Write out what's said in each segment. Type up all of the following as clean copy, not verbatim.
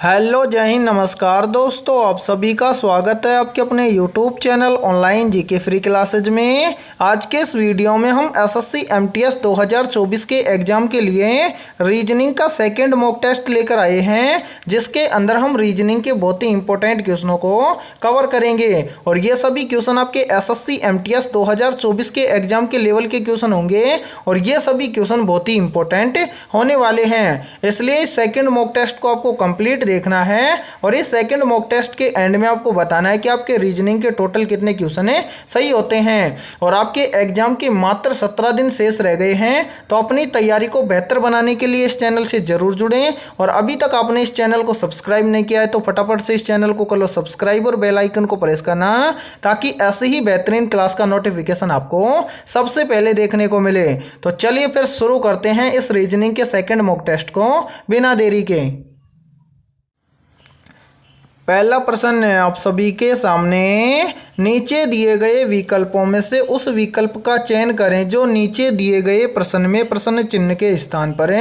Hello जय हिंद नमस्कार दोस्तों, आप सभी का स्वागत है आपके अपने YouTube channel online GK free classes में। आज के इस वीडियो में हम एसएससी एमटीएस 2024 के एग्जाम के लिए रीजनिंग का सेकंड मॉक टेस्ट लेकर आए हैं, जिसके अंदर हम रीजनिंग के बहुत ही इंपॉर्टेंट क्वेश्चनों को कवर करेंगे। और ये सभी क्वेश्चन आपके एसएससी एमटीएस 2024 के एग्जाम के लेवल के क्वेश्चन होंगे और ये सभी क्वेश्चन बहुत ही इंपॉर्टेंट होने वाले हैं। इसलिए सेकेंड मॉक टेस्ट को आपको कंप्लीट देखना है और इस सेकंड मॉक टेस्ट के एंड में आपको बताना है कि आपके रीजनिंग के टोटल कितने क्वेश्चन सही होते हैं। और आपके एग्जाम के मात्र 17 दिन शेष रह गए हैं, तो अपनी तैयारी को बेहतर बनाने के लिए इस चैनल से जरूर जुड़ें। और अभी तक आपने इस चैनल को सब्सक्राइब नहीं किया है तो फटाफट से इस चैनल को कर लो सब्सक्राइब और बेल आइकन को प्रेस करना, ताकि ऐसे ही बेहतरीन क्लास का नोटिफिकेशन आपको सबसे पहले देखने को मिले। तो चलिए फिर शुरू करते हैं इस रीजनिंग के सेकंड मॉक टेस्ट को बिना देरी के। पहला प्रश्न है आप सभी के सामने, नीचे दिए गए विकल्पों में से उस विकल्प का चयन करें जो नीचे दिए गए प्रश्न में प्रश्न चिन्ह के स्थान पर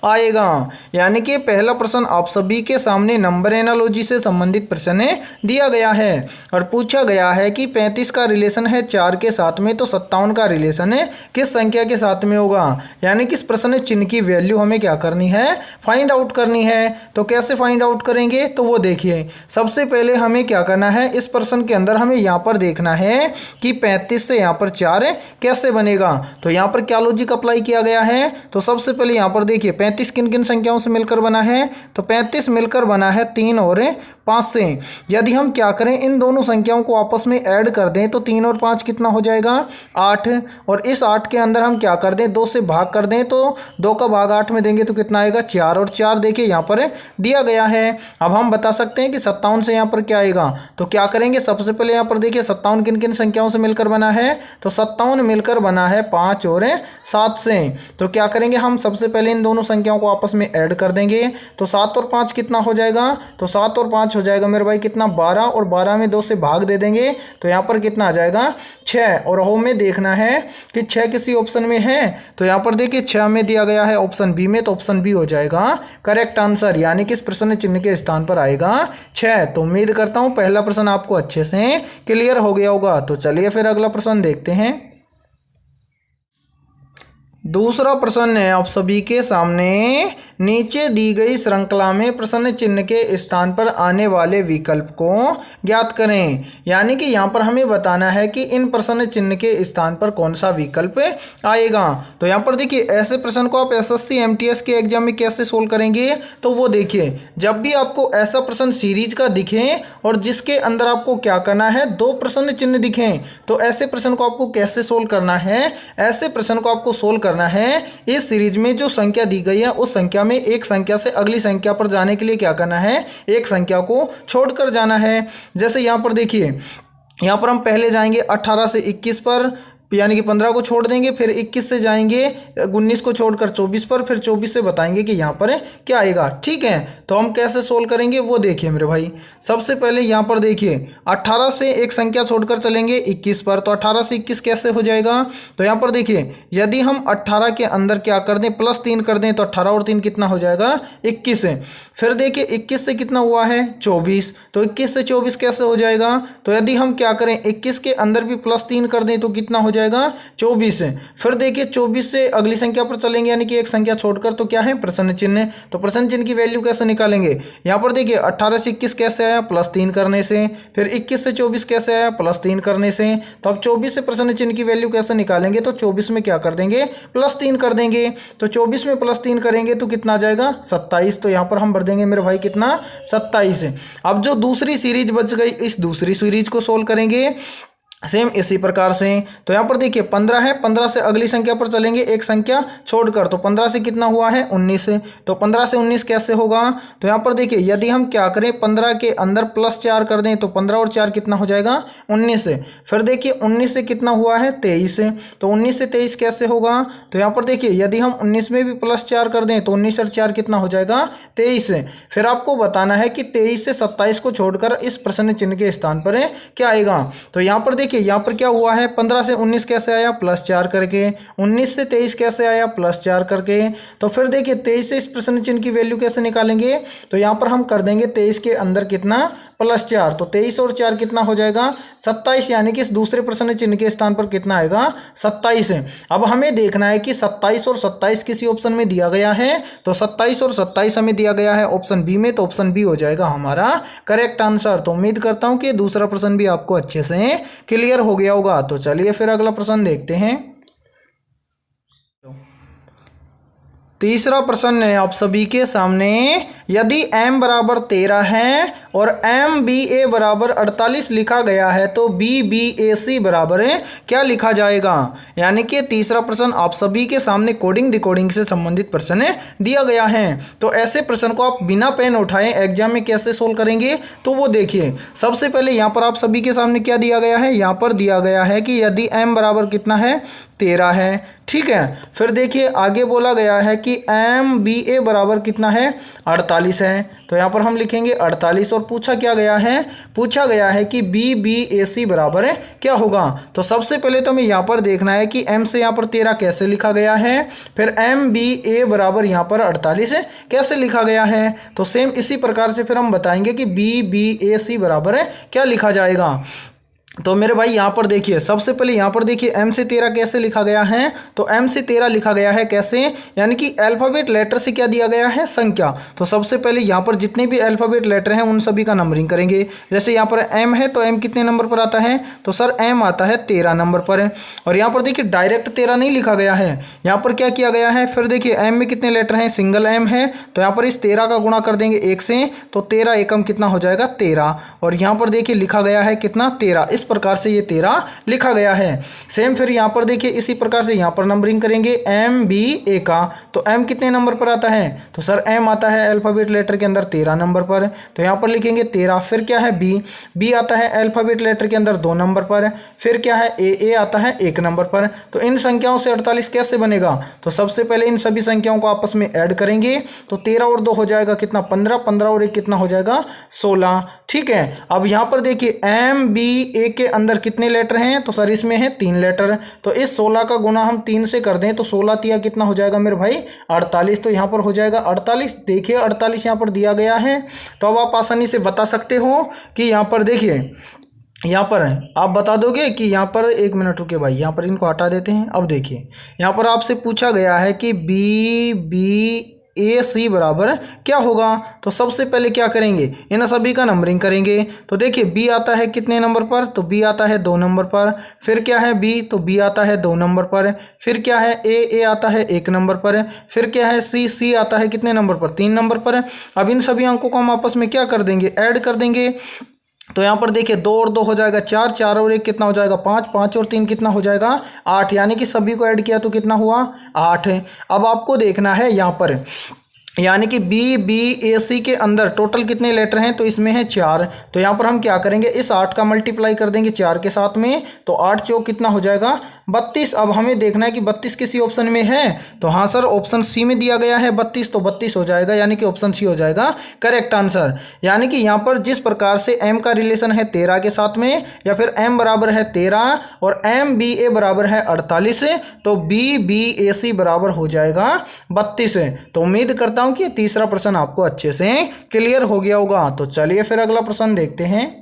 आएगा। यानी कि पहला प्रश्न आप सभी के सामने नंबर एनालॉजी से संबंधित प्रश्न दिया गया है और पूछा गया है कि 35 का रिलेशन है 4 के साथ में, तो 57 का रिलेशन किस संख्या के साथ में होगा। यानी कि इस प्रश्न चिन्ह की वैल्यू हमें क्या करनी है, फाइंड आउट करनी है। तो कैसे फाइंड आउट करेंगे, तो वो देखिए। सबसे पहले हमें क्या करना है, इस प्रश्न के अंदर हमें यहाँ पर देखना है कि 35 से यहाँ पर 4 कैसे बनेगा। तो यहाँ पर क्या लॉजिक अप्लाई किया गया है, तो सबसे पहले यहाँ पर देखिए 35 किन किन संख्याओं से मिलकर बना है, तो 35 मिलकर बना है 3 और 5 से। यदि हम क्या करें, इन दोनों संख्याओं को आपस में ऐड कर दें तो 3 और 5 कितना हो जाएगा, 8। और इस 8 के अंदर हम क्या कर दें, 2 से भाग कर दें, तो 2 का भाग 8 में देंगे तो कितना आएगा, 4। और 4 देखिए यहाँ पर दिया गया है। अब हम बता सकते हैं कि 57 से यहाँ पर क्या आएगा। तो क्या करेंगे, सबसे पहले यहाँ पर देखिए 57 किन किन संख्याओं से मिलकर बना है, तो 57 मिलकर बना है 5 और 7 से। तो क्या करेंगे, हम सबसे पहले इन दोनों संख्याओं को आपस में ऐड कर देंगे, तो 7 और 5 कितना हो जाएगा, तो 7 और 5 हो जाएगा मेरे भाई कितना, 12। और 12 में 2 से भाग दे देंगे तो यहाँ पर कितना आ जाएगा, 6। और होम में देखना है कि 6 किसी ऑप्शन में है, तो यहाँ पर देखिए 6 में दिया गया है ऑप्शन बी में, तो ऑप्शन बी हो जाएगा करेक्ट आंसर। यानी कि इस प्रश्न चिन्ह के स्थान पर आएगा 6। तो उम्मीद करता हूँ पहला प्रश्न आपको अच्छे से क्लियर हो गया होगा। तो चलिए फिर अगला प्रश्न देखते हैं। दूसरा प्रश्न है आप सभी के सामने, नीचे दी गई श्रृंखला में प्रश्न चिन्ह के स्थान पर आने वाले विकल्प को ज्ञात करें। यानी कि यहाँ पर हमें बताना है कि इन प्रश्न चिन्ह के स्थान पर कौन सा विकल्प आएगा। तो यहाँ पर देखिए ऐसे प्रश्न को आप एसएससी एमटीएस के एग्जाम में कैसे सोल्व करेंगे, तो वो देखिए जब भी आपको ऐसा प्रश्न सीरीज का दिखे और जिसके अंदर आपको क्या करना है, 2 प्रश्न चिन्ह दिखें, तो ऐसे प्रश्न को आपको कैसे सोल्व करना है। ऐसे प्रश्न को आपको सोल्व करना है, इस सीरीज में जो संख्या दी गई है उस संख्या में एक संख्या से अगली संख्या पर जाने के लिए क्या करना है, एक संख्या को छोड़कर जाना है। जैसे यहाँ पर देखिए, यहाँ पर हम पहले जाएंगे 18 से 21 पर, यानी कि 15 को छोड़ देंगे, फिर 21 से जाएंगे 19 को छोड़कर 24 पर, फिर 24 से बताएंगे कि यहाँ पर क्या आएगा। ठीक है, तो हम कैसे सोल्व करेंगे वो देखिए मेरे भाई। सबसे पहले यहाँ पर देखिए 18 से एक संख्या छोड़कर चलेंगे 21 पर, तो 18 से 21 कैसे हो जाएगा। तो यहाँ पर देखिए यदि हम 18 के अंदर क्या कर दें, +3 कर दें, तो 18 और 3 कितना हो जाएगा, 21 है। फिर देखिए 21 से कितना हुआ है, 24, तो 21 से 24 कैसे हो जाएगा। तो यदि हम क्या करें, 21 के अंदर भी +3 कर दें तो कितना हो जाएगा, 24 है। फिर देखिए 24 से अगली संख्या पर चलेंगे, यानी कि एक संख्या छोड़कर, तो क्या है, प्रश्न चिन्ह। तो प्रश्न चिन्ह की वैल्यू कैसे निकालेंगे, यहाँ पर देखिए 18 से 21 कैसे आया, +3 करने से। फिर 21 से 24 कैसे आया, +3 करने से। तो अब 24 से प्रश्न चिन्ह की वैल्यू कैसे निकालेंगे, तो 24 में क्या कर देंगे, +3 कर देंगे। तो 24 में +3 करेंगे तो कितना आ जाएगा, 27। तो यहाँ पर हम भर देंगे मेरे भाई कितना, 27। अब जो दूसरी सीरीज बच गई, इस दूसरी सीरीज को सोल्व करेंगे सेम इसी प्रकार से। तो यहाँ पर देखिए 15 है, 15 से अगली संख्या पर चलेंगे एक संख्या छोड़कर, तो 15 से कितना हुआ है, 19। तो 15 से 19 कैसे होगा, तो यहाँ पर देखिए यदि हम क्या करें, 15 के अंदर +4 कर दें, तो 15 और 4 कितना हो जाएगा, 19। फिर देखिए 19 से कितना हुआ है, 23। तो 19 से 23 कैसे होगा, तो यहाँ पर देखिए यदि हम 19 में भी +4 कर दें, तो 19 और 4 कितना हो जाएगा, 23। फिर आपको बताना है कि 23 से 27 को छोड़कर इस प्रश्न चिन्ह के स्थान पर क्या आएगा। तो यहाँ पर देखिए देखिए यहाँ पर क्या हुआ है, 15 से 19 कैसे आया, +4 करके, 19 से 23 कैसे आया, +4 करके। तो फिर देखिए 23 से इस प्रश्न चिन्ह की वैल्यू कैसे निकालेंगे, तो यहाँ पर हम कर देंगे 23 के अंदर कितना, +4, तो 23 और 4 कितना हो जाएगा, 27, यानी कि इस दूसरे प्रश्न चिन्ह के स्थान पर कितना आएगा, 27 है। अब हमें देखना है कि 27 और 27 किसी ऑप्शन में दिया गया है, तो 27 और 27 हमें दिया गया है ऑप्शन बी में, तो ऑप्शन बी हो जाएगा हमारा करेक्ट आंसर। तो उम्मीद करता हूं कि दूसरा प्रश्न भी आपको अच्छे से क्लियर हो गया होगा। तो चलिए फिर अगला प्रश्न देखते हैं। तीसरा प्रश्न है आप सभी के सामने, यदि m बराबर 13 है और MBA बराबर 48 लिखा गया है तो BBAC बराबर है क्या लिखा जाएगा। यानी कि तीसरा प्रश्न आप सभी के सामने कोडिंग डिकोडिंग से संबंधित प्रश्न दिया गया है। तो ऐसे प्रश्न को आप बिना पेन उठाए एग्जाम में कैसे सोल्व करेंगे, तो वो देखिए। सबसे पहले यहाँ पर आप सभी के सामने क्या दिया गया है, यहाँ पर दिया गया है कि यदि m बराबर कितना है, 13 है, ठीक है। फिर देखिए आगे बोला गया है कि MBA बराबर कितना है, 48 है, तो यहाँ पर हम लिखेंगे 48। और पूछा क्या गया है, पूछा गया है कि BBAC बराबर है क्या होगा। तो सबसे पहले तो हमें यहाँ पर देखना है कि M से यहाँ पर 13 कैसे लिखा गया है, फिर MBA बराबर यहाँ पर 48 कैसे लिखा गया है। तो सेम इसी प्रकार से फिर हम बताएंगे कि BBAC बराबर है क्या लिखा जाएगा। तो मेरे भाई यहाँ पर देखिए, सबसे पहले यहाँ पर देखिए m से 13 कैसे लिखा गया है, तो m से 13 लिखा गया है कैसे, यानी कि अल्फ़ाबेट लेटर से क्या दिया गया है, संख्या। तो सबसे पहले यहाँ पर जितने भी अल्फ़ाबेट लेटर हैं उन सभी का नंबरिंग करेंगे। जैसे यहाँ पर m है तो m कितने नंबर पर आता है, तो सर m आता है 13 नंबर पर है। और यहाँ पर देखिए डायरेक्ट 13 नहीं लिखा गया है, यहाँ पर क्या किया गया है, फिर देखिए m में कितने लेटर हैं, सिंगल m है, तो यहाँ पर इस 13 का गुणा कर देंगे 1 से, तो 13 एकम कितना हो जाएगा, 13। और यहाँ पर देखिए लिखा गया है कितना, 13। इस प्रकार से ये 13 लिखा गया है। सेम फिर यहाँ पर देखिए इसी प्रकार से यहाँ पर नंबरिंग करेंगे MBA का, तो M कितने नंबर पर आता है, तो सर M आता है अल्फ़ाबेट लेटर के अंदर 13 नंबर पर, तो यहाँ पर लिखेंगे 13। फिर क्या है B आता है अल्फ़ाबेट लेटर के अंदर 2 नंबर पर, फिर क्या है A आता है 1 नंबर पर। तो इन संख्याओं से 48 कैसे बनेगा, तो सबसे पहले इन सभी संख्याओं को आपस में ऐड करेंगे, तो 13 और 2 हो जाएगा कितना, 15, 15 और 1 कितना हो जाएगा, 16, ठीक है। अब यहाँ पर देखिए MBA के अंदर कितने लेटर हैं, तो सर इसमें है 3 लेटर, तो इस 16 का गुना हम 3 से कर दें तो 16 तिया कितना हो जाएगा मेरे भाई, 48। तो यहाँ पर हो जाएगा 48। देखिए 48 यहाँ पर दिया गया है, तो अब आप आसानी से बता सकते हो कि यहाँ पर देखिए, यहाँ पर आप बता दोगे कि यहाँ पर, 1 मिनट रुके भाई, यहाँ पर इनको हटा देते हैं। अब देखिए यहाँ पर आपसे पूछा गया है कि BBAC बराबर क्या होगा। तो सबसे पहले क्या करेंगे, इन सभी का नंबरिंग करेंगे। तो देखिए B आता है कितने नंबर पर, तो B आता है 2 नंबर पर। फिर क्या है B, तो B आता है 2 नंबर पर। फिर क्या है A आता है 1 नंबर पर। फिर क्या है C आता है कितने नंबर पर, 3 नंबर पर। अब इन सभी अंकों को हम आपस में क्या कर देंगे, ऐड कर देंगे। तो यहाँ पर देखिए 2 और 2 हो जाएगा 4, 4 और 1 कितना हो जाएगा 5, 5 और 3 कितना हो जाएगा 8, यानी कि सभी को ऐड किया तो कितना हुआ 8 है। अब आपको देखना है यहाँ पर, यानी कि BBAC के अंदर टोटल कितने लेटर हैं, तो इसमें है 4। तो यहाँ पर हम क्या करेंगे, इस 8 का मल्टीप्लाई कर देंगे 4 के साथ में, तो 8 चौक कितना हो जाएगा 32। अब हमें देखना है कि 32 किसी ऑप्शन में है, तो हाँ सर ऑप्शन सी में दिया गया है 32, तो 32 हो जाएगा, यानी कि ऑप्शन सी हो जाएगा करेक्ट आंसर। यानी कि यहाँ पर जिस प्रकार से m का रिलेशन है 13 के साथ में, या फिर m बराबर है 13 और MBA बराबर है 48, तो BBAC बराबर हो जाएगा 32। तो उम्मीद करता हूँ कि तीसरा प्रश्न आपको अच्छे से क्लियर हो गया होगा। तो चलिए फिर अगला प्रश्न देखते हैं।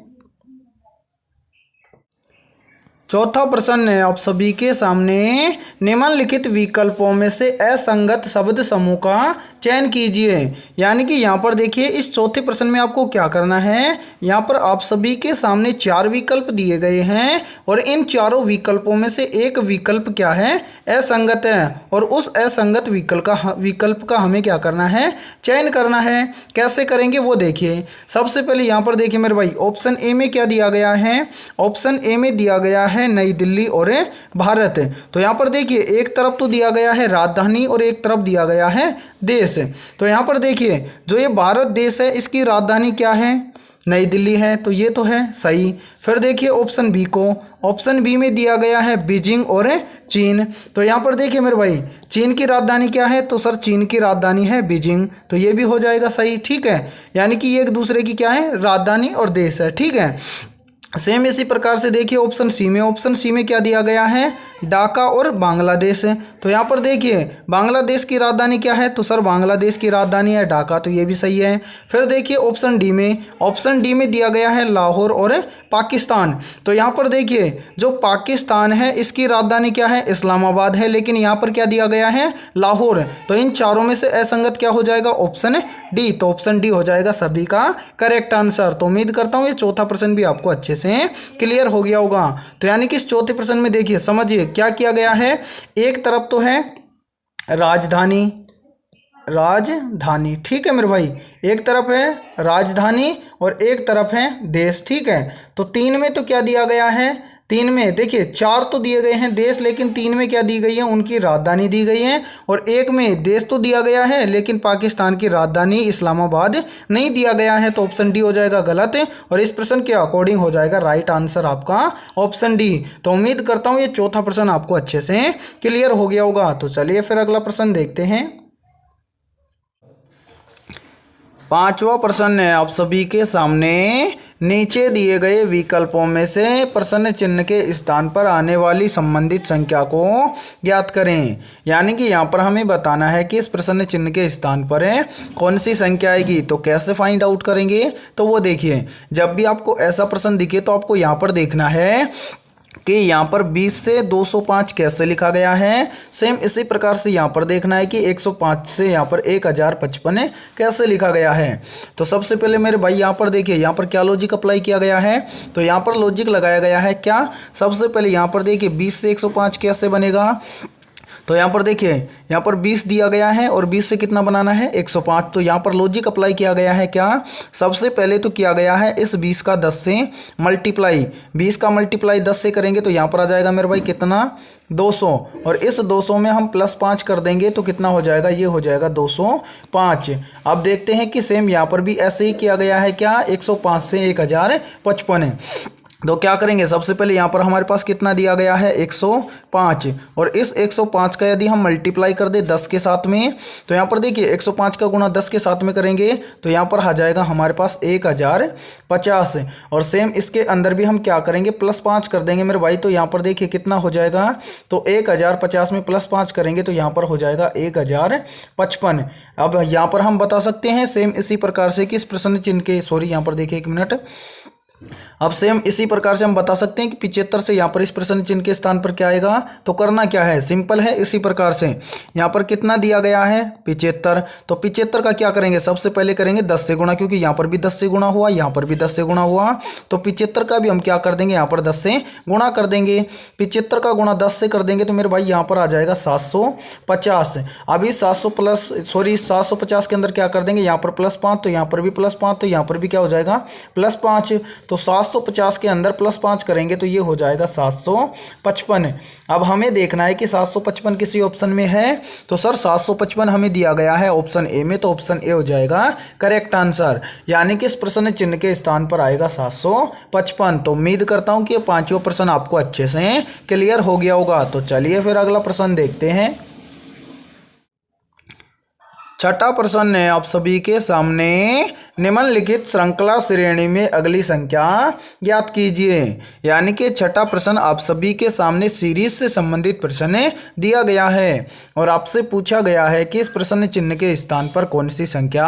चौथा प्रश्न है आप सभी के सामने, निम्नलिखित विकल्पों में से असंगत शब्द समूह का चयन कीजिए। यानी कि यहाँ पर देखिए इस चौथे प्रश्न में आपको क्या करना है, यहाँ पर आप सभी के सामने 4 विकल्प दिए गए हैं और इन चारों विकल्पों में से एक विकल्प क्या है, असंगत है, और उस असंगत विकल्प का हमें क्या करना है, चयन करना है। कैसे करेंगे वो देखिए। सबसे पहले यहाँ पर देखिए मेरे भाई, ऑप्शन ए में क्या दिया गया है, ऑप्शन ए में दिया गया है नई दिल्ली और भारत। तो यहाँ पर देखिए एक तरफ तो दिया गया है राजधानी और एक तरफ दिया गया है देश। तो यहाँ पर देखिए जो ये भारत देश है इसकी राजधानी क्या है, नई दिल्ली है, तो ये तो है सही। फिर देखिए ऑप्शन बी को, ऑप्शन बी में दिया गया है बीजिंग और चीन। तो यहाँ पर देखिए मेरे भाई चीन की राजधानी क्या है, तो सर चीन की राजधानी है बीजिंग, तो ये भी हो जाएगा सही, ठीक है। यानी कि ये एक दूसरे की क्या है, राजधानी और देश है, ठीक है। सेम इसी प्रकार से देखिए ऑप्शन सी में, ऑप्शन सी में क्या दिया गया है, ढाका और बांग्लादेश है। तो यहाँ पर देखिए बांग्लादेश की राजधानी क्या है, तो सर बांग्लादेश की राजधानी है ढाका, तो ये भी सही है। फिर देखिए ऑप्शन डी में, ऑप्शन डी में दिया गया है लाहौर और पाकिस्तान। तो यहाँ पर देखिए जो पाकिस्तान है इसकी राजधानी क्या है, इस्लामाबाद है, लेकिन यहाँ पर क्या दिया गया है, लाहौर। तो इन चारों में से असंगत क्या हो जाएगा, ऑप्शन डी। तो ऑप्शन डी हो जाएगा सभी का करेक्ट आंसर। तो उम्मीद करता हूँ ये चौथा प्रश्न भी आपको अच्छे से क्लियर हो गया होगा। तो यानी कि इस चौथे प्रश्न में देखिए समझिए क्या किया गया है, एक तरफ तो है राजधानी, राजधानी ठीक है मेरे भाई, एक तरफ है राजधानी और एक तरफ है देश, ठीक है। तो तीन में तो क्या दिया गया है, तीन में देखिए चार तो दिए गए हैं देश, लेकिन तीन में क्या दी गई है, उनकी राजधानी दी गई है, और एक में देश तो दिया गया है लेकिन पाकिस्तान की राजधानी इस्लामाबाद नहीं दिया गया है। तो ऑप्शन डी हो जाएगा गलत है, और इस प्रश्न के अकॉर्डिंग हो जाएगा राइट आंसर आपका ऑप्शन डी। तो उम्मीद करता हूँ ये चौथा प्रश्न आपको अच्छे से क्लियर हो गया होगा। तो चलिए फिर अगला प्रश्न देखते हैं। पांचवा प्रश्न है आप सभी के सामने, नीचे दिए गए विकल्पों में से प्रश्न चिन्ह के स्थान पर आने वाली संबंधित संख्या को ज्ञात करें। यानी कि यहाँ पर हमें बताना है कि इस प्रश्न चिन्ह के स्थान पर कौन सी संख्या आएगी। तो कैसे फाइंड आउट करेंगे, तो वो देखिए जब भी आपको ऐसा प्रश्न दिखे तो आपको यहाँ पर देखना है कि यहाँ पर 20 से 205 कैसे लिखा गया है। सेम इसी प्रकार से यहाँ पर देखना है कि 105 से यहाँ पर 1055 कैसे लिखा गया है। तो सबसे पहले मेरे भाई यहाँ पर देखिए यहाँ पर क्या लॉजिक अप्लाई किया गया है, तो यहाँ पर लॉजिक लगाया गया है क्या, सबसे पहले यहाँ पर देखिए 20 से 105 कैसे बनेगा। तो यहाँ पर देखिए यहाँ पर 20 दिया गया है और 20 से कितना बनाना है 105। तो यहाँ पर लॉजिक अप्लाई किया गया है क्या, सबसे पहले तो किया गया है इस 20 का 10 से मल्टीप्लाई, 20 का मल्टीप्लाई 10 से करेंगे तो यहाँ पर आ जाएगा मेरे भाई कितना 200, और इस 200 में हम +5 कर देंगे तो कितना हो जाएगा, ये हो जाएगा 205। अब देखते हैं कि सेम यहाँ पर भी ऐसे ही किया गया है क्या, 105 से 1055। तो क्या करेंगे, सबसे पहले यहाँ पर हमारे पास कितना दिया गया है 105, और इस 105 का यदि हम मल्टीप्लाई कर दे 10 के साथ में, तो यहाँ पर देखिए 105 का गुणा 10 के साथ में करेंगे तो यहाँ पर आ जाएगा हमारे पास 1050। और सेम इसके अंदर भी हम क्या करेंगे +5 कर देंगे मेरे भाई। तो यहाँ पर देखिए कितना हो जाएगा, तो 1050 में +5 करेंगे तो यहाँ पर हो जाएगा 1055। अब यहाँ पर हम बता सकते हैं सेम इसी प्रकार से कि इस प्रश्न चिन्ह के, सॉरी यहाँ पर देखिए 1 मिनट, अब सेम इसी प्रकार से हम बता सकते हैं कि 75 से यहाँ पर इस प्रश्न चिन्ह के स्थान पर क्या आएगा। तो करना क्या है, सिंपल है, इसी प्रकार से यहाँ पर कितना दिया गया है 75। तो 75 का क्या करेंगे, सबसे पहले करेंगे 10 से गुणा, क्योंकि यहाँ पर भी 10 से गुणा हुआ, यहाँ पर भी 10 से गुणा हुआ। तो 75 का भी हम क्या कर देंगे, यहाँ पर 10 से गुणा कर देंगे। 75 का गुणा 10 से कर देंगे तो मेरे भाई यहाँ पर आ जाएगा 750। अभी 750 के अंदर क्या कर देंगे, यहाँ पर +5, तो यहाँ पर भी +5, तो यहाँ पर भी क्या हो जाएगा +5। तो 750 के अंदर +5 करेंगे तो ये हो जाएगा 755। अब हमें देखना है कि 755 किसी ऑप्शन में है, तो सर 755 हमें दिया गया है ऑप्शन ए में, तो ऑप्शन ए हो जाएगा करेक्ट आंसर। यानी कि इस प्रश्न चिन्ह के स्थान पर आएगा 755। तो उम्मीद करता हूं कि ये पांचों प्रश्न आपको अच्छे से क्लियर हो गया होगा। तो चलिए फिर अगला प्रश्न देखते हैं। छठा प्रश्न है आप सभी के सामने, निम्नलिखित श्रृंखला श्रेणी में अगली संख्या ज्ञात कीजिए। यानी कि छठा प्रश्न आप सभी के सामने सीरीज से संबंधित प्रश्न दिया गया है और आपसे पूछा गया है कि इस प्रश्न चिन्ह के स्थान पर कौन सी संख्या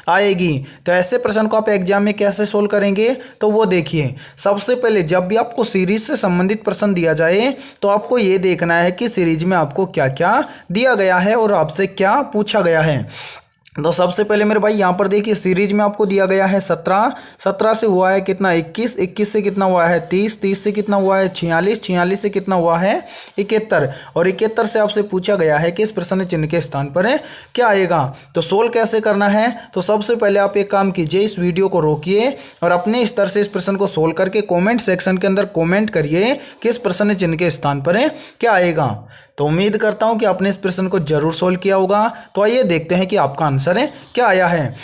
आएगी। तो ऐसे प्रश्न को आप एग्जाम में कैसे सोल्व करेंगे, तो वो देखिए सबसे पहले जब भी आपको सीरीज से संबंधित प्रश्न दिया जाए तो आपको ये देखना है कि सीरीज में आपको क्या क्या दिया गया है और आपसे क्या पूछा गया है। तो सबसे पहले मेरे भाई यहाँ पर देखिए सीरीज में आपको दिया गया है 17 से हुआ है कितना 21 से कितना हुआ है 30 से कितना हुआ है 46 से कितना हुआ है 71, और 71 से आपसे पूछा गया है कि इस प्रश्न चिन्ह के स्थान पर क्या आएगा। तो सोल्व कैसे करना है, तो सबसे पहले आप एक काम कीजिए, इस वीडियो को रोकिए और अपने स्तर से इस प्रश्न को सोल्व करके कॉमेंट सेक्शन के अंदर कॉमेंट करिए कि इस प्रश्न चिन्ह के स्थान पर क्या आएगा। तो उम्मीद करता हूं कि आपने इस प्रश्न को जरूर सोल्व किया होगा। तो आइए देखते हैं कि आपका आंसर क्या आया है।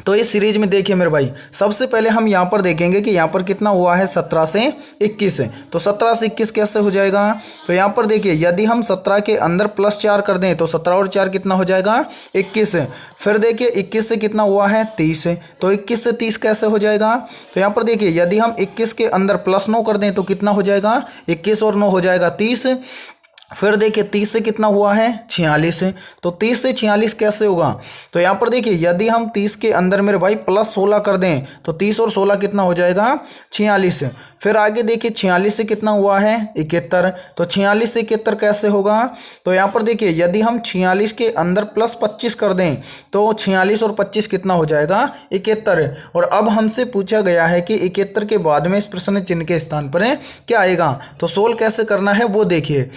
तो इस सीरीज में देखिए मेरे भाई, सबसे पहले हम यहाँ पर देखेंगे कि यहाँ पर कितना हुआ है 17 से 21। तो 17 से 21 कैसे हो जाएगा। तो यहाँ पर देखिए यदि हम 17 के अंदर +4 कर दें तो 17 और 4 कितना हो जाएगा 21। फिर देखिए 21 से कितना हुआ है 30। तो 21 से 30 कैसे हो जाएगा। तो यहाँ पर देखिए यदि हम 21 के अंदर +9 कर दें तो कितना हो जाएगा 21 और 9 हो जाएगा 30। फिर देखिए 30 से कितना हुआ है 46। तो 30 से 46 कैसे होगा। तो यहाँ पर देखिए यदि हम 30 के अंदर मेरे भाई +16 कर दें तो 30 और 16 कितना हो जाएगा 46। फिर आगे देखिए 46 से कितना हुआ है 71। तो 46 से 71 कैसे होगा। तो यहाँ पर देखिए यदि हम 46 के अंदर +25 कर दें तो 46 और 25 कितना हो जाएगा 71। और अब हमसे पूछा गया है कि 71 के बाद में इस प्रश्न चिन्ह के स्थान पर क्या आएगा। तो सोल्व कैसे करना है वो देखिए।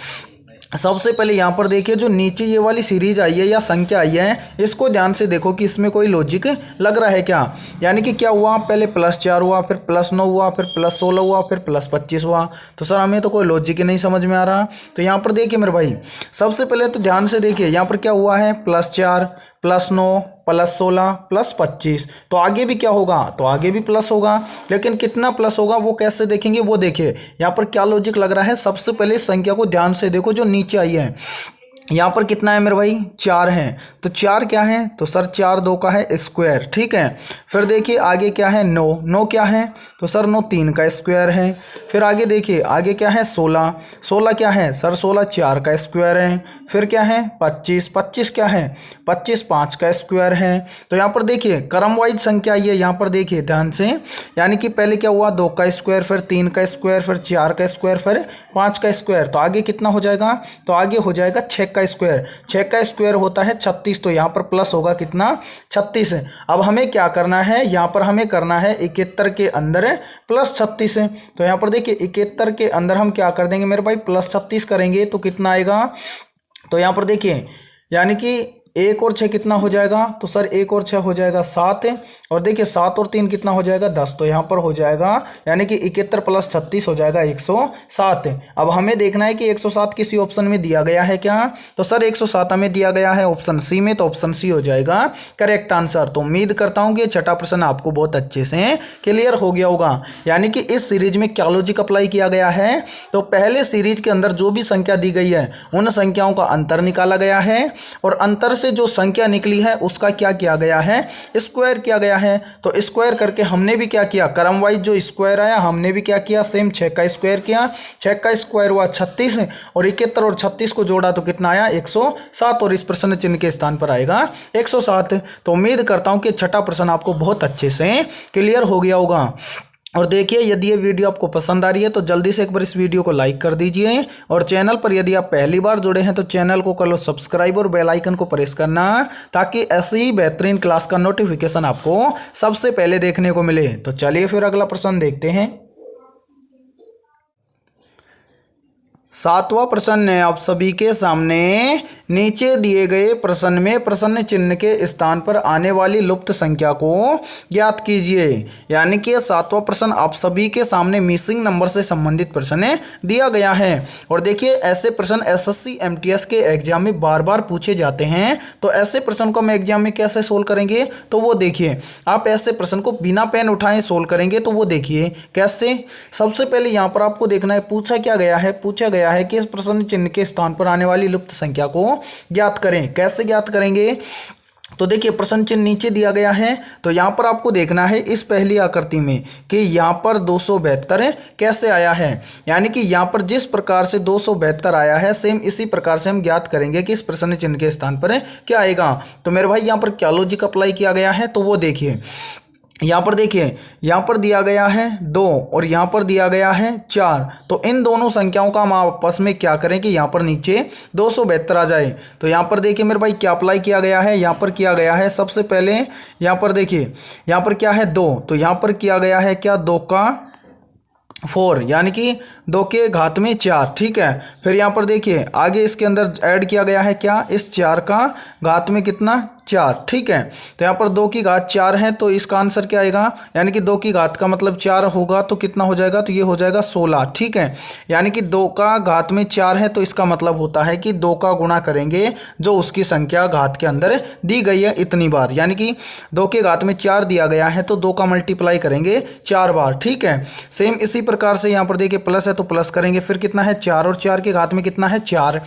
सबसे पहले यहाँ पर देखिए जो नीचे ये वाली सीरीज आई है या संख्या आई है, इसको ध्यान से देखो कि इसमें कोई लॉजिक लग रहा है क्या। यानी कि क्या हुआ, पहले +4 हुआ, फिर +9 हुआ, फिर +16 हुआ, फिर +25 हुआ। तो सर हमें तो कोई लॉजिक ही नहीं समझ में आ रहा। तो यहाँ पर देखिए मेरे भाई, सबसे पहले तो ध्यान से देखिए यहाँ पर क्या हुआ है +4 +9 +16 +25। तो आगे भी क्या होगा, तो आगे भी प्लस होगा, लेकिन कितना प्लस होगा वो कैसे देखेंगे वो देखिए। यहाँ पर क्या लॉजिक लग रहा है। सबसे पहले संख्या को ध्यान से देखो जो नीचे आई है। यहाँ पर कितना है मेरे भाई 4 है। तो 4 क्या है, तो सर 4 2 का है स्क्वायर, ठीक है। फिर देखिए आगे क्या है 9, 9 क्या है, तो सर 9 3 का स्क्वायर है। फिर आगे देखिए आगे क्या है 16, 16 क्या है सर 16 4 का स्क्वायर है। फिर क्या है 25, 25 क्या है 25 5 का स्क्वायर है। तो यहाँ पर देखिए क्रम वाइज संख्या आई है। यहाँ पर देखिए ध्यान से, यानी कि पहले क्या हुआ 2 का स्क्वायर, फिर 3 का स्क्वायर, फिर 4 का स्क्वायर, फिर 5 का स्क्वायर। तो आगे कितना हो जाएगा, तो आगे हो जाएगा 6 का स्क्वायर। 6 का स्क्वायर होता है 36। तो यहाँ पर प्लस होगा कितना 36। अब हमें क्या करना है, यहाँ पर हमें करना है 71 के अंदर +36। तो यहाँ पर देखिए 71 के अंदर हम क्या कर देंगे मेरे भाई +36 करेंगे तो कितना आएगा। तो यहाँ पर देखिए यानी कि 1 और 6 कितना हो जाएगा, तो सर 1 और 6 हो जाएगा 7। और देखिए 7 और 3 कितना हो जाएगा 10। तो यहाँ पर हो जाएगा यानी कि 71 + 36 हो जाएगा 107। अब हमें देखना है कि 107 किसी ऑप्शन में दिया गया है क्या। तो सर 107 हमें दिया गया है ऑप्शन सी में। तो ऑप्शन सी हो जाएगा करेक्ट आंसर। तो उम्मीद करता हूँ कि ये छठा प्रश्न आपको बहुत अच्छे से क्लियर हो गया होगा। यानी कि इस सीरीज में क्या लॉजिक अप्लाई किया गया है। तो पहले सीरीज के अंदर जो भी संख्या दी गई है उन संख्याओं का अंतर निकाला गया है, और अंतर से जो संख्या निकली है उसका क्या किया गया है, स्क्वायर किया गया है। तो स्क्वायर करके हमने भी क्या किया, क्रम वाइज जो स्क्वायर आया हमने भी क्या किया, सेम 6 का स्क्वायर किया। 6 का स्क्वायर हुआ 36, और 71 और 36 को जोड़ा तो कितना आया 107। और इस प्रश्न चिन्ह के स्थान पर आएगा 107। तो उम्मीद करता हूं कि छठा प्रश्न आपको बहुत अच्छे से क्लियर हो गया होगा। और देखिए यदि ये वीडियो आपको पसंद आ रही है तो जल्दी से एक बार इस वीडियो को लाइक कर दीजिए, और चैनल पर यदि आप पहली बार जुड़े हैं तो चैनल को कर लो सब्सक्राइब और बेल आइकन को प्रेस करना, ताकि ऐसी ही बेहतरीन क्लास का नोटिफिकेशन आपको सबसे पहले देखने को मिले। तो चलिए फिर अगला प्रश्न देखते हैं। 7वां प्रश्न है आप सभी के सामने, नीचे दिए गए प्रश्न में प्रश्न चिन्ह के स्थान पर आने वाली लुप्त संख्या को ज्ञात कीजिए। यानी कि 7वां प्रश्न आप सभी के सामने मिसिंग नंबर से संबंधित प्रश्न दिया गया है। और देखिए ऐसे प्रश्न एसएससी एमटीएस के एग्जाम में बार बार पूछे जाते हैं। तो ऐसे प्रश्न को हम एग्जाम में कैसे सोल्व करेंगे, तो वो देखिए। आप ऐसे प्रश्न को बिना पेन उठाए सोल्व करेंगे तो वो देखिए कैसे। सबसे पहले यहाँ पर आपको देखना है पूछा क्या गया है, पूछा गया है कि इस प्रश्न चिन्ह के स्थान पर आने वाली लुप्त संख्या को ज्ञात करें। कैसे ज्ञात करेंगे, तो देखिए प्रश्न चिन्ह नीचे दिया गया है। तो यहाँ पर आपको देखना है इस पहली आकृति में कि यहाँ पर 272 कैसे आया है। यानी कि यहाँ पर जिस प्रकार से 272 आया है सेम इसी प्रकार से हम ज्ञात करेंगे कि इस प्रश्न चिन्ह के स्थान पर क्या आएगा। तो मेरे भाई यहाँ पर क्या लॉजिक अप्लाई किया गया है, तो वो देखिए। यहाँ पर देखिए यहाँ पर दिया गया है 2 और यहाँ पर दिया गया है 4। तो इन दोनों संख्याओं का हम आपस में क्या करें कि यहाँ पर नीचे 272 आ जाए। तो यहाँ पर देखिए मेरे भाई क्या अप्लाई किया गया है, यहाँ पर किया गया है सबसे पहले यहाँ पर देखिए यहाँ पर क्या है 2, तो यहाँ पर किया गया है क्या 2 का 4, यानी कि 2 के घात में 4, ठीक है। फिर यहाँ पर देखिए आगे इसके अंदर ऐड किया गया है क्या, इस 4 का घात में कितना 4, ठीक है। तो यहाँ पर 2 की घात 4 है तो इसका आंसर क्या आएगा, यानी कि 2 की घात का मतलब 4 होगा तो कितना हो जाएगा, तो ये हो जाएगा 16, ठीक है। यानी कि 2 का घात में 4 है तो इसका मतलब होता है कि 2 का गुणा करेंगे जो उसकी संख्या घात के अंदर दी गई है इतनी बार, यानी कि 2 के घात में 4 दिया गया है तो 2 का मल्टीप्लाई करेंगे 4 बार, ठीक है। सेम इसी प्रकार से यहाँ पर देखिए प्लस है तो प्लस करेंगे, फिर कितना है 4 और 4 के घात में कितना है 4,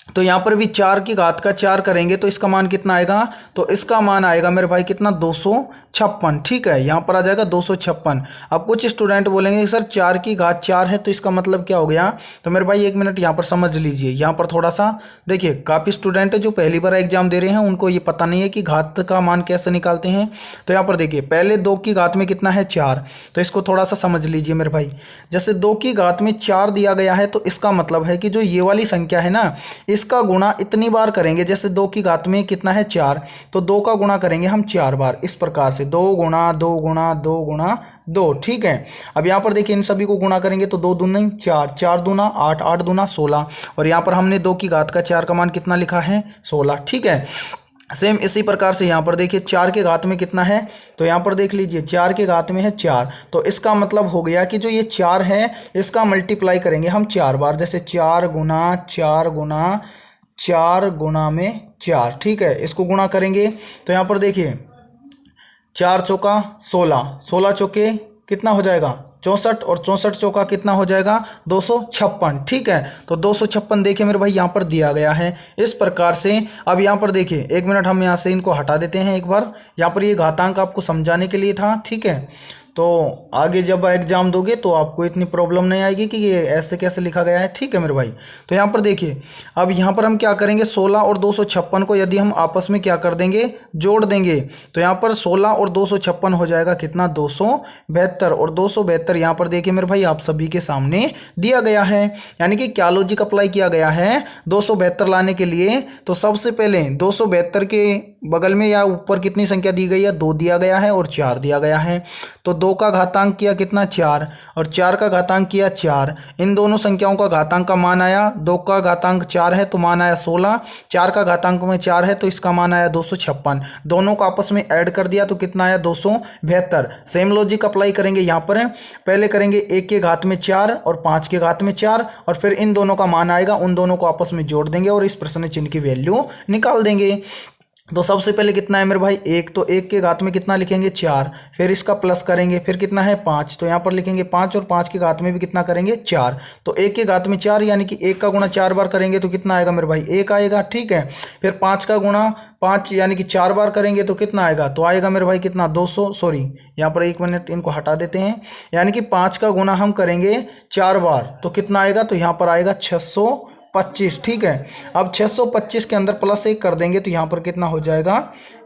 तो यहाँ पर भी 4 की घात का 4 करेंगे तो इसका मान कितना आएगा, तो इसका मान आएगा मेरे भाई कितना 256, ठीक है। यहाँ पर आ जाएगा 256। अब कुछ स्टूडेंट बोलेंगे सर 4 की घात 4 है तो इसका मतलब क्या हो गया, तो मेरे भाई 1 मिनट यहाँ पर समझ लीजिए। यहाँ पर थोड़ा सा देखिए, काफ़ी स्टूडेंट है जो पहली बार एग्जाम दे रहे हैं उनको ये पता नहीं है कि घात का मान कैसे निकालते हैं। तो यहाँ पर देखिए पहले 2 की घात में कितना है 4, तो इसको थोड़ा सा समझ लीजिए मेरे भाई। जैसे 2 की घात में 4 दिया गया है तो इसका मतलब है कि जो ये वाली संख्या है ना इसका गुणा इतनी बार करेंगे, जैसे 2 की घात में कितना है 4 तो 2 का गुणा करेंगे हम 4 बार, इस प्रकार से 2 गुणा 2 गुणा 2 गुणा 2, ठीक है। अब यहाँ पर देखिए इन सभी को गुणा करेंगे तो 2 दूनी 4, 4 दूना 8, 8 दूना 16, और यहाँ पर हमने 2 की घात का 4 का मान कितना लिखा है 16, ठीक है। सेम इसी प्रकार से यहाँ पर देखिए 4 के घात में कितना है, तो यहाँ पर देख लीजिए 4 के घात में है 4, तो इसका मतलब हो गया कि जो ये 4 है इसका मल्टीप्लाई करेंगे हम 4 बार, जैसे 4 गुना 4 गुना 4 गुना में 4, ठीक है। इसको गुणा करेंगे तो यहाँ पर देखिए 4 चौका 16, 16 चौके कितना हो जाएगा 64, और 64 चौका कितना हो जाएगा 256, ठीक है। तो 256 देखिए मेरे भाई यहाँ पर दिया गया है इस प्रकार से। अब यहाँ पर देखिए 1 मिनट हम यहाँ से इनको हटा देते हैं एक बार, यहाँ पर ये घातांक आपको समझाने के लिए था, ठीक है। तो आगे जब एग्जाम दोगे तो आपको इतनी प्रॉब्लम नहीं आएगी कि ये ऐसे कैसे लिखा गया है, ठीक है मेरे भाई। तो यहाँ पर देखिए अब यहाँ पर हम क्या करेंगे 16 और 256 को यदि हम आपस में क्या कर देंगे जोड़ देंगे तो यहाँ पर 16 और 256 हो जाएगा कितना 272, और 272 यहाँ पर देखिए मेरे भाई आप सभी के सामने दिया गया है। यानी कि क्या लॉजिक अप्लाई किया गया है 272 लाने के लिए, तो सबसे पहले 272 के बगल में या ऊपर कितनी संख्या दी गई है 2 दिया गया है और 4 दिया गया है, तो 2 का घातांक किया कितना 4 और 4 का घातांक किया 4, इन दोनों संख्याओं का घातांक का मान आया, 2 का घातांक 4 है तो मान आया 16, 4 का घातांक में 4 है तो इसका मान आया 256, दोनों को आपस में ऐड कर दिया तो कितना आया 272। सेम लॉजिक अप्लाई करेंगे यहाँ पर, पहले करेंगे 1 के घात में 4 और 5 के घात में 4, और फिर इन दोनों का मान आएगा, उन दोनों को आपस में जोड़ देंगे और इस प्रश्न चिन्ह की वैल्यू निकाल देंगे। तो सबसे पहले कितना है मेरे भाई 1, तो 1 के घात में कितना लिखेंगे 4, फिर इसका प्लस करेंगे, फिर कितना है 5, तो यहाँ पर लिखेंगे 5, और 5 के घात में भी कितना करेंगे 4, तो 1 के घात में 4 यानी कि 1 का गुणा 4 बार करेंगे तो कितना आएगा मेरे भाई 1 आएगा, ठीक है। फिर 5 का गुणा 5 यानी कि 4 बार करेंगे तो कितना आएगा, तो आएगा मेरे भाई कितना 200, सॉरी यहाँ पर 1 मिनट इनको हटा देते हैं, यानी कि 5 का गुणा हम करेंगे 4 बार तो कितना आएगा, तो यहाँ पर आएगा 625, ठीक है। अब 625 के अंदर प्लस 1 कर देंगे तो यहाँ पर कितना हो जाएगा,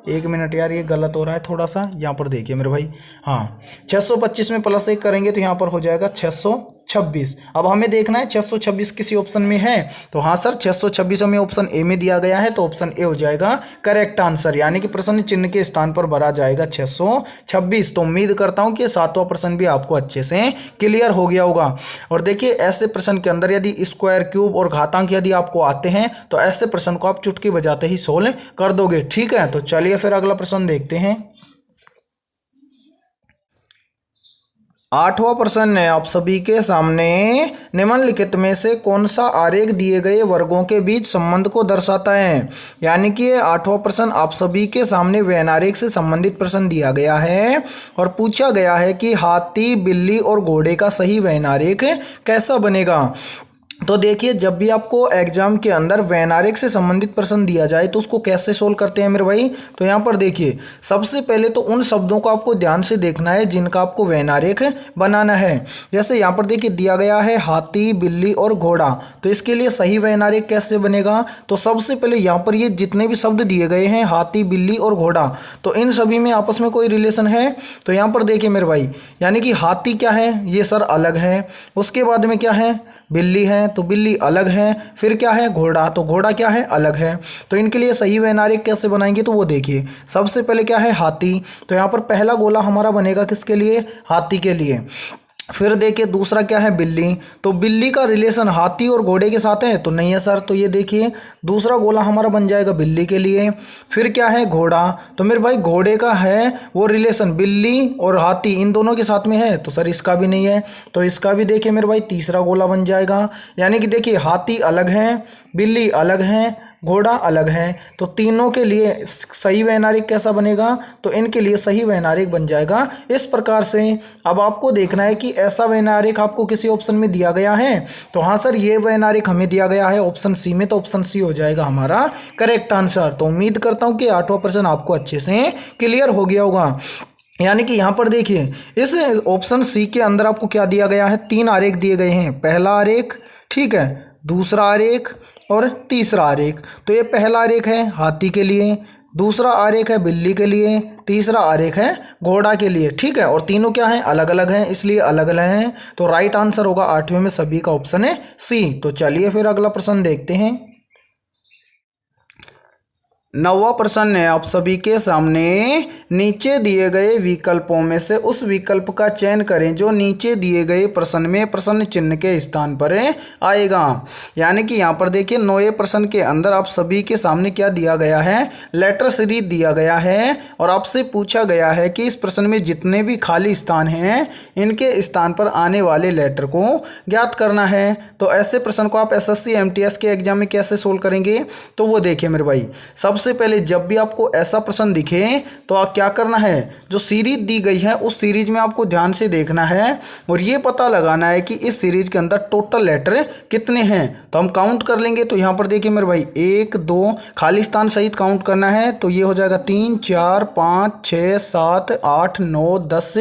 1 मिनट यार ये गलत हो रहा है थोड़ा सा, यहाँ पर देखिए मेरे भाई, हाँ 625 में प्लस 1 करेंगे तो यहाँ पर हो जाएगा 626। अब हमें देखना है 626 किसी ऑप्शन में है, तो हाँ सर 626 हमें ऑप्शन ए में दिया गया है तो ऑप्शन ए हो जाएगा करेक्ट आंसर, यानी कि प्रश्न चिन्ह के स्थान पर भरा जाएगा 626। तो उम्मीद करता हूँ कि 7वां प्रश्न भी आपको अच्छे से क्लियर हो गया होगा। और देखिए ऐसे प्रश्न के अंदर यदि स्क्वायर, क्यूब और घातांक यदि आपको आते हैं तो ऐसे प्रश्न को आप चुटकी बजाते ही सोल्व कर दोगे, ठीक है। तो चलिए फिर अगला प्रश्न देखते हैं। 8वां प्रश्न है आप सभी के सामने, निम्नलिखित में से कौन सा आरेख दिए गए वर्गों के बीच संबंध को दर्शाता है। यानी कि 8वां प्रश्न आप सभी के सामने वेन आरेख से संबंधित प्रश्न दिया गया है और पूछा गया है कि हाथी, बिल्ली और घोड़े का सही वेन आरेख कैसा बनेगा। तो देखिए जब भी आपको एग्जाम के अंदर वेन आरेख से संबंधित प्रश्न दिया जाए तो उसको कैसे सोल्व करते हैं मेरे भाई। तो यहाँ पर देखिए सबसे पहले तो उन शब्दों को आपको ध्यान से देखना है जिनका आपको वेन आरेख बनाना है। जैसे यहाँ पर देखिए दिया गया है हाथी, बिल्ली और घोड़ा, तो इसके लिए सही वेन आरेख कैसे बनेगा। तो सबसे पहले यहाँ पर ये जितने भी शब्द दिए गए हैं हाथी, बिल्ली और घोड़ा, तो इन सभी में आपस में कोई रिलेशन है। तो यहाँ पर देखिए मेरे भाई, यानी कि हाथी क्या है, ये सर अलग है, उसके बाद में क्या है बिल्ली है तो बिल्ली अलग है, फिर क्या है घोड़ा, तो घोड़ा क्या है अलग है। तो इनके लिए सही वेन आरेख कैसे बनाएंगे, तो वो देखिए सबसे पहले क्या है हाथी, तो यहाँ पर पहला गोला हमारा बनेगा किसके लिए, हाथी के लिए। फिर देखिए दूसरा क्या है, बिल्ली। तो बिल्ली का रिलेशन हाथी और घोड़े के साथ है तो नहीं है सर, तो ये देखिए दूसरा गोला हमारा बन जाएगा बिल्ली के लिए। फिर क्या है, घोड़ा। तो मेरे भाई घोड़े का है वो रिलेशन बिल्ली और हाथी इन दोनों के साथ में है तो सर इसका भी नहीं है, तो इसका भी देखिए मेरे भाई तीसरा गोला बन जाएगा। यानी कि देखिए हाथी अलग है, बिल्ली अलग है, घोड़ा अलग है, तो तीनों के लिए सही वैनारिक कैसा बनेगा, तो इनके लिए सही वैनारिक बन जाएगा इस प्रकार से। अब आपको देखना है कि ऐसा वैनारिक आपको किसी ऑप्शन में दिया गया है, तो हाँ सर ये वैनारिक हमें दिया गया है ऑप्शन सी में, तो ऑप्शन सी हो जाएगा हमारा करेक्ट आंसर। तो उम्मीद करता हूँ कि 8वां प्रश्न आपको अच्छे से क्लियर हो गया होगा। यानी कि यहाँ पर देखिए इस ऑप्शन सी के अंदर आपको क्या दिया गया है, 3 आरेख दिए गए हैं। पहला आरेख, ठीक है, दूसरा आरेख और तीसरा आरेख। तो ये पहला आरेख है हाथी के लिए, दूसरा आरेख है बिल्ली के लिए, तीसरा आरेख है घोड़ा के लिए, ठीक है। और तीनों क्या हैं, अलग अलग हैं, इसलिए अलग अलग हैं। तो राइट आंसर होगा 8वें में सभी का ऑप्शन है सी। तो चलिए फिर अगला प्रश्न देखते हैं। 9वां प्रश्न है आप सभी के सामने, नीचे दिए गए विकल्पों में से उस विकल्प का चयन करें जो नीचे दिए गए प्रश्न में प्रश्न चिन्ह के स्थान पर आएगा। यानी कि यहाँ पर देखिए 9वें प्रश्न के अंदर आप सभी के सामने क्या दिया गया है, लेटर सीरीज दिया गया है और आपसे पूछा गया है कि इस प्रश्न में जितने भी खाली स्थान हैं इनके स्थान पर आने वाले लेटर को ज्ञात करना है। तो ऐसे प्रश्न को आप एसएससी एमटीएस के एग्जाम में कैसे सोल्व करेंगे, तो वो देखिए मेरे भाई, सबसे पहले जब भी आपको ऐसा प्रश्न दिखे तो आप क्या करना है, जो सीरीज दी गई है उस सीरीज में आपको ध्यान से देखना है और ये पता लगाना है कि इस सीरीज के अंदर टोटल लेटर कितने हैं। तो हम काउंट कर लेंगे। तो यहाँ पर देखिए मेरे भाई 1 2 खाली स्थान सहित काउंट करना है, तो ये हो जाएगा 3 4 5 6 7 8 9 10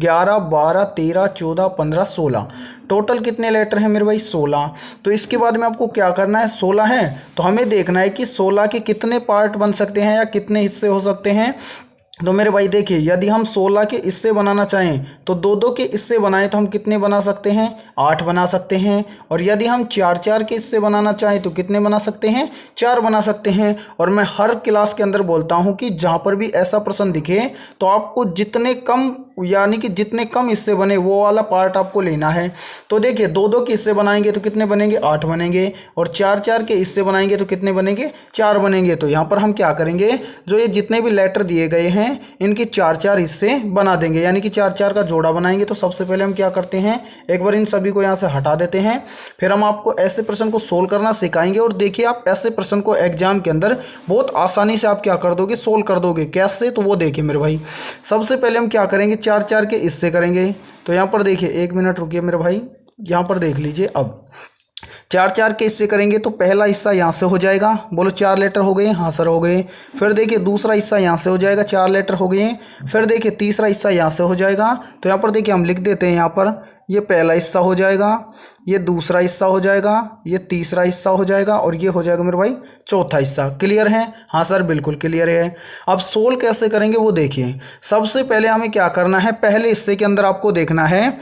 11 12 13 14 15 16। टोटल कितने लेटर हैं मेरे भाई, 16। तो इसके बाद में आपको क्या करना है, 16 है तो हमें देखना है कि 16 के कितने पार्ट बन सकते हैं या कितने हिस्से हो सकते हैं। तो मेरे भाई देखिए यदि हम 16 के हिस्से बनाना चाहें तो 2-2 के हिस्से बनाएं तो हम कितने बना सकते हैं, 8 बना सकते हैं। और यदि हम 4-4 के हिस्से बनाना चाहें तो कितने बना सकते हैं, 4 बना सकते हैं। और मैं हर क्लास के अंदर बोलता हूं कि जहां पर भी ऐसा प्रश्न दिखे तो आपको जितने कम यानी कि जितने कम हिस्से बने वो वाला पार्ट आपको लेना है। तो देखिए 2-2 के हिस्से बनाएंगे तो कितने बनेंगे, 8 बनेंगे। और 4-4 के हिस्से बनाएंगे तो कितने बनेंगे, 4 बनेंगे। तो यहाँ पर हम क्या करेंगे, जो ये जितने भी लेटर दिए गए हैं इनके 4-4 हिस्से बना देंगे, यानी कि 4-4 का जोड़ा बनाएंगे। तो सबसे पहले हम क्या करते हैं, एक बार इन सभी को यहाँ से हटा देते हैं, फिर हम आपको ऐसे प्रश्न को सोल्व करना सिखाएंगे। और देखिए आप ऐसे प्रश्न को एग्जाम के अंदर बहुत आसानी से आप क्या कर दोगे, सोल्व कर दोगे। कैसे, तो वो देखिए मेरे भाई, सबसे पहले हम क्या करेंगे, 4-4 के हिस्से करेंगे। तो यहाँ पर देखिए 1 मिनट रुकिए मेरे भाई, यहाँ पर देख लीजिए। अब 4-4 के हिस्से करेंगे तो पहला हिस्सा यहाँ से हो जाएगा, बोलो 4 लेटर हो गए, हाँ सर हो गए। फिर देखिए दूसरा हिस्सा यहाँ से हो जाएगा, 4 लेटर हो गए। फिर देखिए तीसरा हिस्सा यहाँ से हो जाएगा। तो यहाँ पर देखिए हम लिख देते हैं, यहाँ पर ये पहला हिस्सा हो जाएगा, ये दूसरा हिस्सा हो जाएगा, ये तीसरा हिस्सा हो जाएगा और ये हो जाएगा मेरे भाई चौथा हिस्सा। क्लियर है, हाँ सर बिल्कुल क्लियर है। अब सोल्व कैसे करेंगे वो देखिए। सबसे पहले हमें क्या करना है, पहले हिस्से के अंदर आपको देखना है।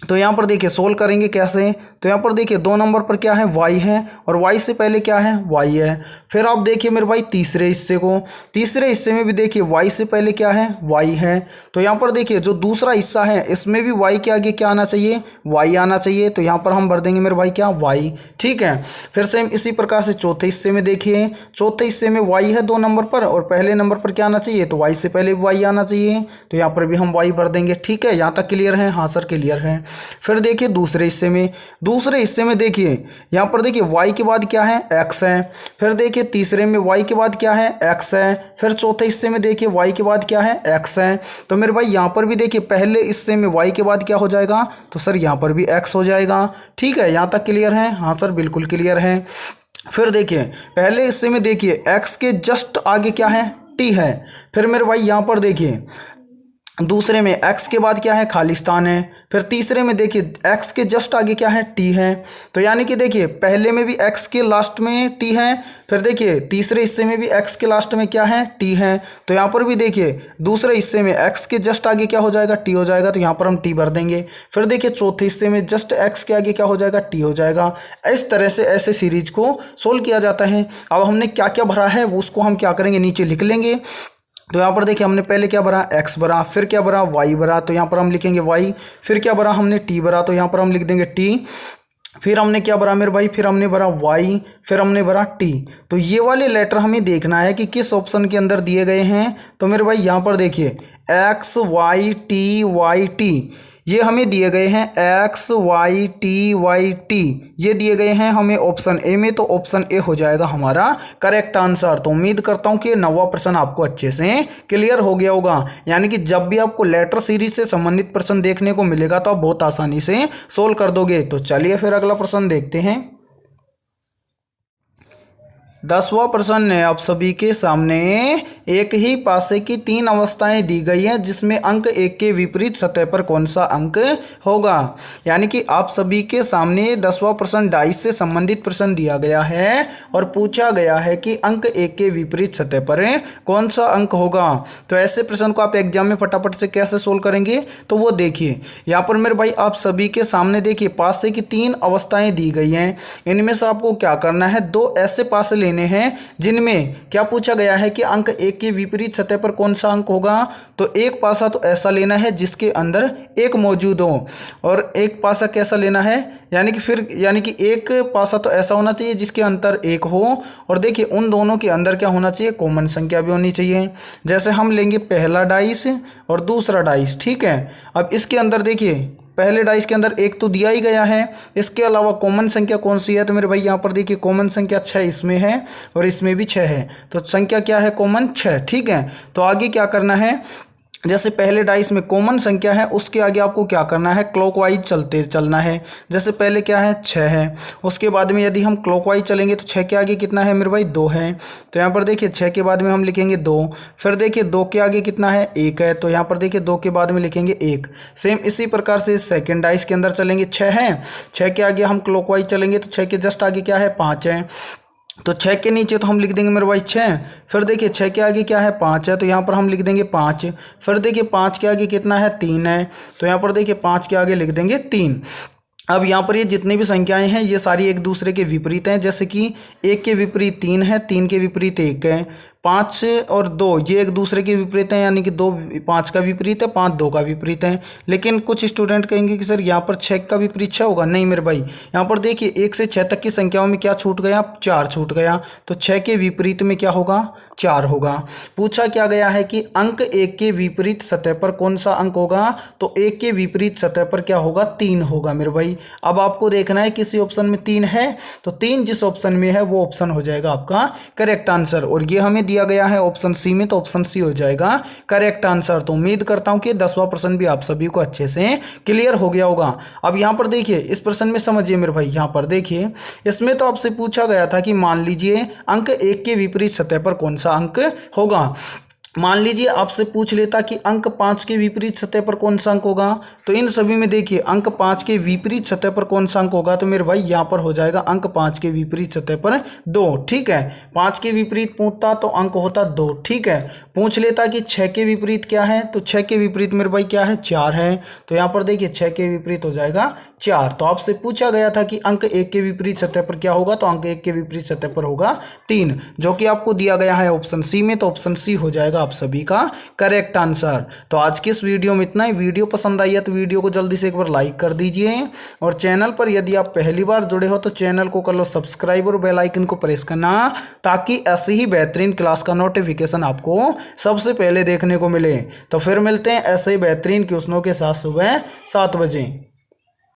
तो यहाँ पर देखिए सोल्व करेंगे कैसे, तो यहाँ पर देखिए 2 नंबर पर क्या है, y है और y से पहले क्या है, y है। फिर आप देखिए मेरे भाई तीसरे हिस्से को, तीसरे हिस्से में भी देखिए y से पहले क्या है, y है। तो यहाँ पर देखिए जो दूसरा हिस्सा है इसमें भी y के आगे क्या आना चाहिए, y आना चाहिए। तो यहाँ पर हम भर देंगे मेरे भाई क्या, y, ठीक है। फिर सेम इसी प्रकार से चौथे हिस्से में देखिए, चौथे हिस्से में y है 2 नंबर पर और पहले नंबर पर क्या आना चाहिए, तो y से पहले y आना चाहिए। तो यहाँ पर भी हम y भर देंगे, ठीक है। यहाँ तक क्लियर है, हाँ सर क्लियर है। फिर देखिए दूसरे हिस्से में देखिए यहाँ पर देखिए y के बाद क्या है, x है। फिर देखिए तीसरे में y के बाद क्या है, x है। फिर चौथे हिस्से में देखिए y के बाद क्या है, x है। तो मेरे भाई यहाँ पर भी देखिए पहले हिस्से में y के बाद क्या हो जाएगा, तो सर यहाँ पर भी x हो जाएगा, ठीक है। यहाँ तक क्लियर है, हाँ सर बिल्कुल क्लियर है। फिर देखिए पहले हिस्से में देखिए x के जस्ट आगे क्या है, t है। फिर मेरे भाई यहाँ पर देखिए दूसरे में x के बाद क्या है, खालिस्तान है। फिर तीसरे में देखिए x के जस्ट आगे क्या है, t है। तो यानी कि देखिए पहले में भी x के लास्ट में t है, फिर देखिए तीसरे हिस्से में भी x के लास्ट में क्या है, t है। तो यहाँ पर भी देखिए दूसरे हिस्से में x के जस्ट आगे क्या हो जाएगा, t हो जाएगा। तो यहाँ पर हम t भर देंगे। फिर देखिए चौथे हिस्से में जस्ट x के आगे क्या हो जाएगा, t हो जाएगा। इस तरह से ऐसे सीरीज को सोल्व किया जाता है। अब हमने क्या क्या भरा है उसको हम क्या करेंगे, नीचे लिख लेंगे। तो यहाँ पर देखिए हमने पहले क्या भरा, x भरा, फिर क्या भरा, y भरा, तो यहाँ पर हम लिखेंगे y, फिर क्या भरा हमने t भरा, तो यहाँ पर हम लिख देंगे t, फिर हमने क्या भरा मेरे भाई, फिर हमने भरा y, फिर हमने भरा t। तो ये वाले लेटर हमें देखना है कि किस ऑप्शन के अंदर दिए गए हैं। तो मेरे भाई यहाँ पर देखिए x y t ये हमें दिए गए हैं, x y t ये दिए गए हैं हमें ऑप्शन ए में। तो ऑप्शन ए हो जाएगा हमारा करेक्ट आंसर। तो उम्मीद करता हूँ कि 9वां प्रश्न आपको अच्छे से क्लियर हो गया होगा। यानी कि जब भी आपको लेटर सीरीज से संबंधित प्रश्न देखने को मिलेगा तो आप बहुत आसानी से सोल्व कर दोगे। तो चलिए फिर अगला प्रश्न देखते हैं। 10वां प्रश्न है आप सभी के सामने, एक ही पासे की 3 अवस्थाएं दी गई हैं जिसमें अंक 1 के विपरीत सतह पर कौन सा अंक होगा। यानी कि आप सभी के सामने 10वां प्रश्न डाइस से संबंधित प्रश्न दिया गया है और पूछा गया है कि अंक 1 के विपरीत सतह पर कौन सा अंक होगा। तो ऐसे प्रश्न को आप एग्जाम में फटाफट से कैसे सोल्व करेंगे, तो वो देखिए यहाँ पर मेरे भाई आप सभी के सामने देखिए पासे की 3 अवस्थाएं दी गई हैं। इनमें से आपको क्या करना है, 2 ऐसे पासे लेने हैं जिनमें क्या पूछा गया है कि अंक 1 के विपरीत सतह पर कौन सा अंक होगा। तो एक पासा तो ऐसा लेना है जिसके अंदर 1 मौजूद हो, और एक पासा कैसा लेना है, यानी कि एक पासा तो ऐसा होना चाहिए जिसके अंदर 1 हो, और देखिए उन दोनों के अंदर क्या होना चाहिए, कॉमन संख्या भी होनी चाहिए। जैसे हम लेंगे पहला डाइस और दूसरा डाइस, ठीक है। अब इसके अंदर देखिए पहले डाइस के अंदर 1 तो दिया ही गया है, इसके अलावा कॉमन संख्या कौन सी है, तो मेरे भाई यहाँ पर देखिए कॉमन संख्या 6 इसमें है और इसमें भी 6 है। तो संख्या क्या है, कॉमन 6, ठीक है। तो आगे क्या करना है, जैसे पहले डाइस में कॉमन संख्या है उसके आगे आपको क्या करना है, क्लॉकवाइज चलना है। जैसे पहले क्या है, 6 है, उसके बाद में यदि हम क्लॉकवाइज चलेंगे तो 6 के आगे कितना है मेरे भाई, 2 है। तो यहाँ पर देखिए 6 के बाद में हम लिखेंगे 2, फिर देखिए 2 के आगे कितना है, 1 है। तो यहाँ पर देखिए 2 के बाद में लिखेंगे 1। सेम इसी प्रकार से सेकेंड डाइस के अंदर चलेंगे, 6 है, 6 के आगे हम क्लॉकवाइज चलेंगे तो 6 के जस्ट आगे क्या है, 5 है। तो 6 के नीचे तो हम लिख देंगे मेरे भाई 6, फिर देखिए 6 के आगे क्या है, 5 है, तो यहाँ पर हम लिख देंगे 5। फिर देखिए 5 के आगे कितना है, 3 है, तो यहाँ पर देखिए 5 के आगे लिख देंगे 3। अब यहाँ पर ये जितनी भी संख्याएं हैं ये सारी एक दूसरे के विपरीत हैं। जैसे कि 1 के विपरीत 3 है, 3 के विपरीत 1 है, 5 और 2 ये एक दूसरे के विपरीत हैं, यानी कि 2 5 का विपरीत है, 5 2 का विपरीत है। लेकिन कुछ स्टूडेंट कहेंगे कि सर यहाँ पर 6 का विपरीत 6 होगा। नहीं मेरे भाई, यहाँ पर देखिए 1 से 6 तक की संख्याओं में क्या छूट गया, 4 छूट गया। तो 6 के विपरीत में क्या होगा, 4 होगा। पूछा क्या गया है कि अंक 1 के विपरीत सतह पर कौन सा अंक होगा, तो 1 के विपरीत सतह पर क्या होगा, 3 होगा मेरे भाई। अब आपको देखना है किसी ऑप्शन में 3 है, तो 3 जिस ऑप्शन में है वो ऑप्शन हो जाएगा आपका करेक्ट आंसर। और ये हमें दिया गया है ऑप्शन सी में, तो ऑप्शन सी हो जाएगा करेक्ट आंसर। तो उम्मीद करता हूं कि 10वां प्रश्न भी आप सभी को अच्छे से क्लियर हो गया होगा। अब यहाँ पर देखिए इस प्रश्न में समझिए मेरे भाई, यहाँ पर देखिए इसमें तो आपसे पूछा गया था कि मान लीजिए अंक 1 के विपरीत सतह पर कौन सा अंक होगा। मान लीजिए आपसे पूछ लेता कि अंक 5 के विपरीत सतह पर कौन सा अंक होगा, तो इन सभी में देखिए अंक 5 के विपरीत सतह पर कौन सा अंक होगा, तो मेरे भाई यहाँ पर हो जाएगा अंक 5 के विपरीत सतह पर 2, ठीक है। 5 के विपरीत पूछता तो अंक होता 2, ठीक है। पूछ लेता कि 6 के विपरीत क्या है, तो 6 के विपरीत मेरे भाई क्या है, 4 है। तो यहाँ पर देखिए 6 के विपरीत हो जाएगा 4। तो आपसे पूछा गया था कि अंक 1 के विपरीत सतह पर क्या होगा, तो अंक 1 के विपरीत सतह पर होगा 3, जो कि आपको दिया गया है ऑप्शन सी में। तो ऑप्शन सी हो जाएगा आप सभी का करेक्ट आंसर। तो आज की इस वीडियो में इतना ही। वीडियो पसंद आई है तो वीडियो को जल्दी से एक बार लाइक कर दीजिए, और चैनल पर यदि आप पहली बार जुड़े हो तो चैनल को कर लो सब्सक्राइब और बेल आइकन को प्रेस करना, ताकि ऐसी ही बेहतरीन क्लास का नोटिफिकेशन आपको सबसे पहले देखने को मिले। तो फिर मिलते हैं ऐसे ही बेहतरीन क्वेश्चनों के साथ सुबह 7 बजे।